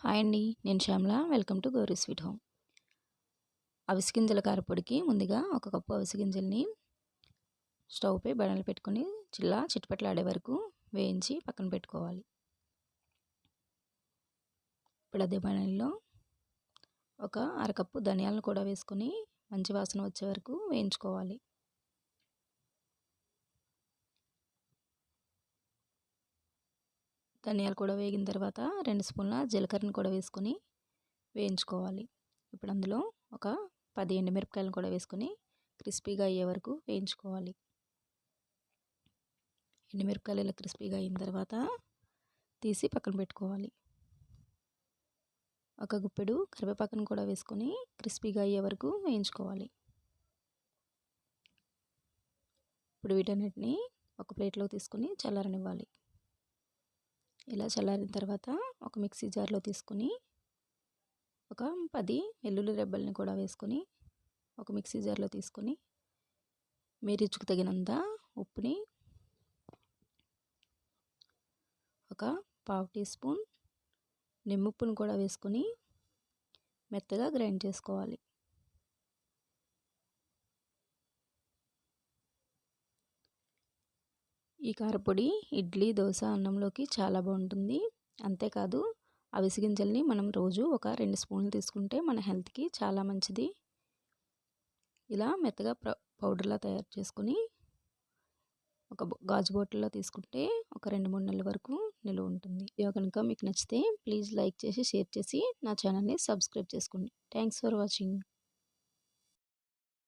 Hi అండి. నేను Shyamala. Welcome to Gauri sweet home. అవిసె గింజల కారపొడికి ముందుగా ఒక కప్పు అవిసె గింజల్ని స్టవ్‌పై బాణలి పెట్టుకొని చిటపటలాడే వరకు వేయించి పక్కన పెట్టుకోవాలి. ఇప్పుడు అదే బాణలిలో ఒక అరకప్పు ధనియాలను కూడా వేసుకొని మంచి వాసన వచ్చే వరకు వేయించుకోవాలి. ధనియాలు కూడా వేగిన తర్వాత 2 స్పూన్ల జీలకర్రను కూడా వేసుకొని వేయించుకోవాలి. ఇప్పుడు అందులో ఒక 10 ఎండుమిరపకాయలను కూడా వేసుకొని క్రిస్పీగా అయ్యే వరకు వేయించుకోవాలి. ఎండుమిరపకాయలు ఇలా క్రిస్పీగా అయిన తర్వాత తీసి పక్కన పెట్టుకోవాలి. ఒక గుప్పెడు కరివేపాకును కూడా వేసుకొని క్రిస్పీగా అయ్యే వరకు వేయించుకోవాలి. ఇప్పుడు వీటన్నిటిని ఒక ప్లేట్లో తీసుకొని చల్లారనివ్వాలి. ఇలా చల్లారిన తర్వాత ఒక మిక్సీ జార్లో తీసుకొని ఒక 10 వెల్లుల్లి రెబ్బల్ని కూడా వేసుకొని ఒక మిక్సీ జార్లో తీసుకొని మీ రుచికి తగినంత ఉప్పుని, ఒక పావు టీ స్పూన్ నిమ్ముప్పును కూడా వేసుకొని మెత్తగా గ్రైండ్ చేసుకోవాలి. ఈ కారపొడి ఇడ్లీ, దోశ, అన్నంలోకి చాలా బాగుంటుంది. అంతేకాదు అవిసె గింజల్ని మనం రోజు ఒక 2 స్పూన్లు తీసుకుంటే మన హెల్త్కి చాలా మంచిది. ఇలా మెత్తగా పౌడర్లా తయారు చేసుకొని ఒక గాజు బాటిల్లో తీసుకుంటే ఒక 2-3 నెలల వరకు నిలువ ఉంటుంది. వీడియో కనుక మీకు నచ్చితే ప్లీజ్ లైక్ చేసి, షేర్ చేసి నా ఛానల్ని సబ్స్క్రైబ్ చేసుకోండి. Thanks for watching.